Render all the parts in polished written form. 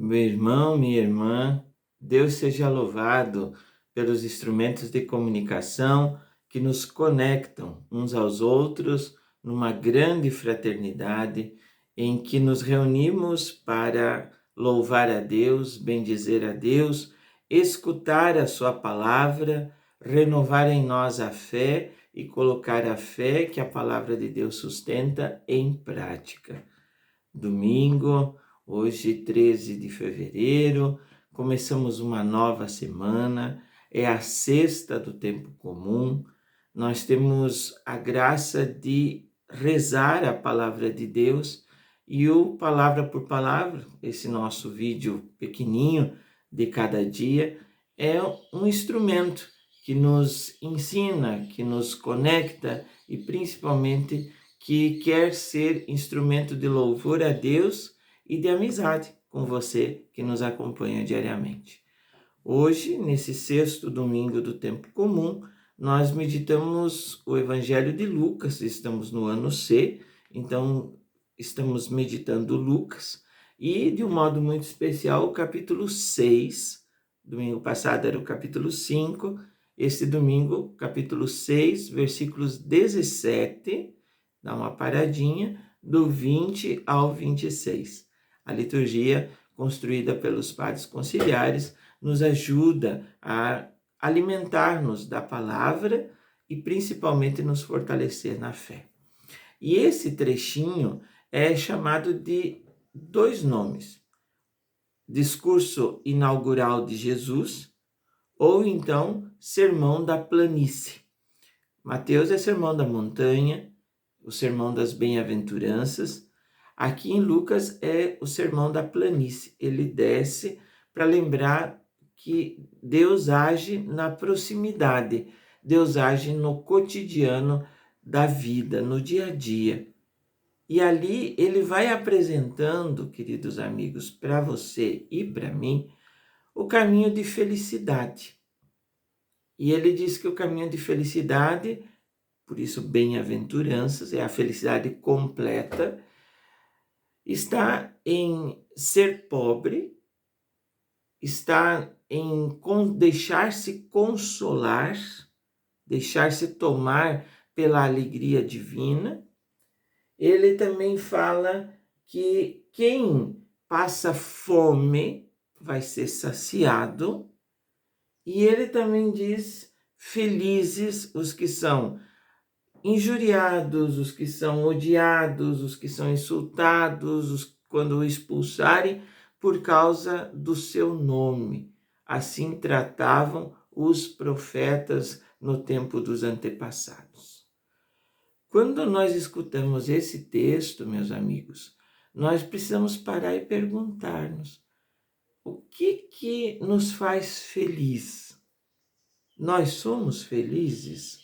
Meu irmão, minha irmã, Deus seja louvado pelos instrumentos de comunicação que nos conectam uns aos outros numa grande fraternidade em que nos reunimos para louvar a Deus, bendizer a Deus, escutar a sua palavra, renovar em nós a fé e colocar a fé que a palavra de Deus sustenta em prática. Domingo, hoje 13 de fevereiro, começamos uma nova semana, é a sexta do tempo comum. Nós temos a graça de rezar a palavra de Deus e o palavra por palavra, esse nosso vídeo pequenininho de cada dia, é um instrumento que nos ensina, que nos conecta e principalmente que quer ser instrumento de louvor a Deus e de amizade com você que nos acompanha diariamente. Hoje, nesse sexto domingo do tempo comum, nós meditamos o Evangelho de Lucas, estamos no ano C, então estamos meditando Lucas, e de um modo muito especial o capítulo 6, domingo passado era o capítulo 5, este domingo, capítulo 6, versículos 17, dá uma paradinha, do 20 ao 26. A liturgia, construída pelos padres conciliares, nos ajuda a alimentar-nos da palavra e principalmente nos fortalecer na fé. E esse trechinho é chamado de dois nomes: discurso inaugural de Jesus ou então sermão da planície. Mateus é sermão da montanha, o sermão das bem-aventuranças. Aqui em Lucas é o sermão da planície. Ele desce para lembrar que Deus age na proximidade, Deus age no cotidiano da vida, no dia a dia. E ali ele vai apresentando, queridos amigos, para você e para mim, o caminho de felicidade. E ele diz que o caminho de felicidade, por isso bem-aventuranças, é a felicidade completa, está em ser pobre, está em deixar-se consolar, deixar-se tomar pela alegria divina. Ele também fala que quem passa fome vai ser saciado. E ele também diz: felizes os que são injuriados, os que são odiados, os que são insultados, quando o expulsarem por causa do seu nome. Assim tratavam os profetas no tempo dos antepassados. Quando nós escutamos esse texto, meus amigos, nós precisamos parar e perguntar-nos: o que nos faz feliz? Nós somos felizes?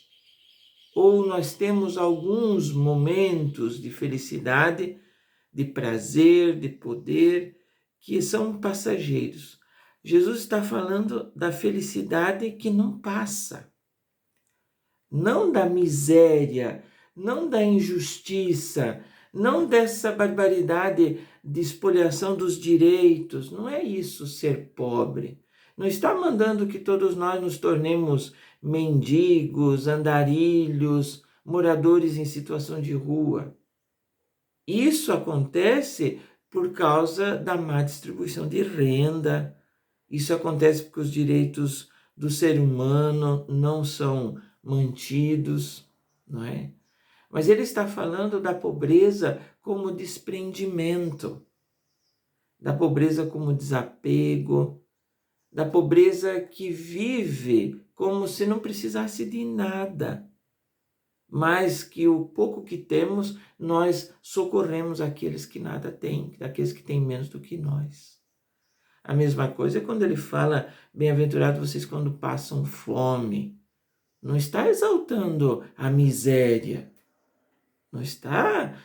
Ou nós temos alguns momentos de felicidade, de prazer, de poder, que são passageiros? Jesus está falando da felicidade que não passa, não da miséria, não da injustiça, não dessa barbaridade de espoliação dos direitos. Não é isso ser pobre. Não está mandando que todos nós nos tornemos mendigos, andarilhos, moradores em situação de rua. Isso acontece por causa da má distribuição de renda. Isso acontece porque os direitos do ser humano não são mantidos, não é? Mas ele está falando da pobreza como desprendimento, da pobreza como desapego, da pobreza que vive como se não precisasse de nada, mas que o pouco que temos, nós socorremos aqueles que nada têm, daqueles que têm menos do que nós. A mesma coisa é quando ele fala: bem-aventurados vocês quando passam fome. Não está exaltando a miséria, não está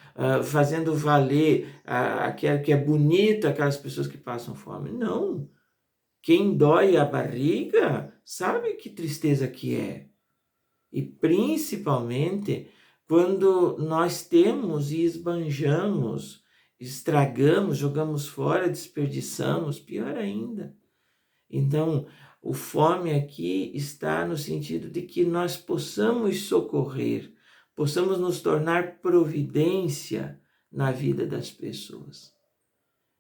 fazendo valer aquilo que é bonito, aquelas pessoas que passam fome. Não. Quem dói a barriga sabe que tristeza que é. E principalmente quando nós temos e esbanjamos estragamos, jogamos fora, desperdiçamos, pior ainda. Então, o fome aqui está no sentido de que nós possamos socorrer, possamos nos tornar providência na vida das pessoas.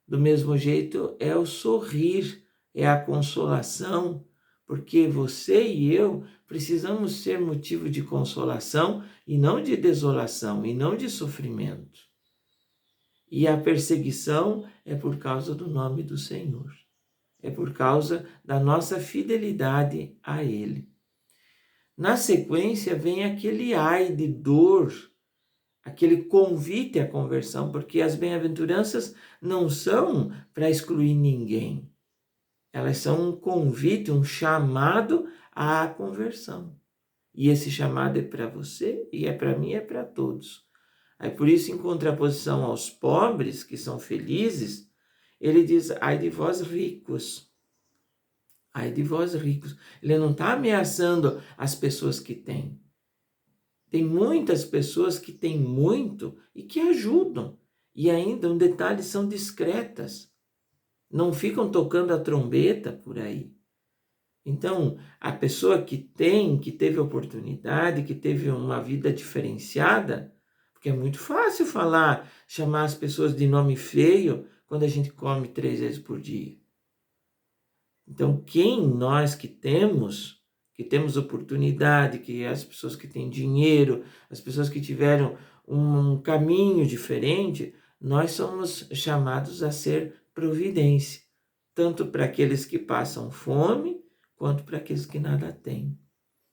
Do mesmo jeito, é o sorrir, é a consolação, porque você e eu precisamos ser motivo de consolação e não de desolação, e não de sofrimento. E a perseguição é por causa do nome do Senhor. É por causa da nossa fidelidade a Ele. Na sequência vem aquele ai de dor, aquele convite à conversão, porque as bem-aventuranças não são para excluir ninguém. Elas são um convite, um chamado à conversão. E esse chamado é para você, e é para mim, é para todos. Aí por isso, em contraposição aos pobres, que são felizes, ele diz, ai de vós ricos. Ai de vós ricos. Ele não está ameaçando as pessoas que têm. Tem muitas pessoas que têm muito e que ajudam. E ainda, um detalhe, são discretas. Não ficam tocando a trombeta por aí. Então, a pessoa que tem, que teve oportunidade, que teve uma vida diferenciada, porque é muito fácil falar, chamar as pessoas de nome feio quando a gente come 3 vezes por dia. Então, quem nós que temos oportunidade, que as pessoas que têm dinheiro, as pessoas que tiveram um caminho diferente, nós somos chamados a ser providência, tanto para aqueles que passam fome, quanto para aqueles que nada têm.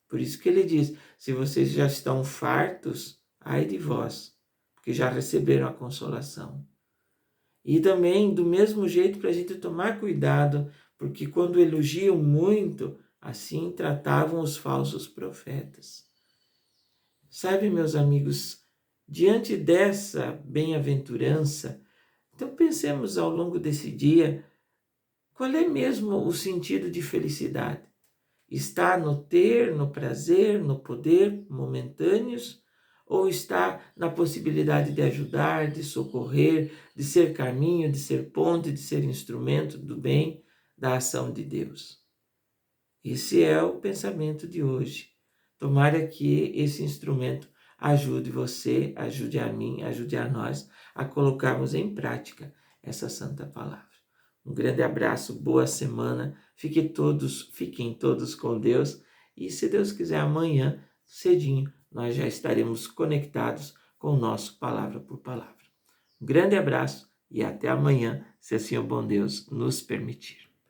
Por isso que ele diz, se vocês já estão fartos, ai de vós, porque já receberam a consolação. E também, do mesmo jeito, para a gente tomar cuidado, porque quando elogiam muito, assim tratavam os falsos profetas. Sabe, meus amigos, diante dessa bem-aventurança, então pensemos ao longo desse dia, qual é mesmo o sentido de felicidade? Está no ter, no prazer, no poder momentâneos? Ou está na possibilidade de ajudar, de socorrer, de ser caminho, de ser ponte, de ser instrumento do bem, da ação de Deus? Esse é o pensamento de hoje. Tomara que esse instrumento ajude você, ajude a mim, ajude a nós a colocarmos em prática essa santa palavra. Um grande abraço, boa semana, fiquem todos com Deus e, se Deus quiser, amanhã, cedinho, nós já estaremos conectados com o nosso Palavra por Palavra. Um grande abraço e até amanhã, se assim o bom Deus nos permitir.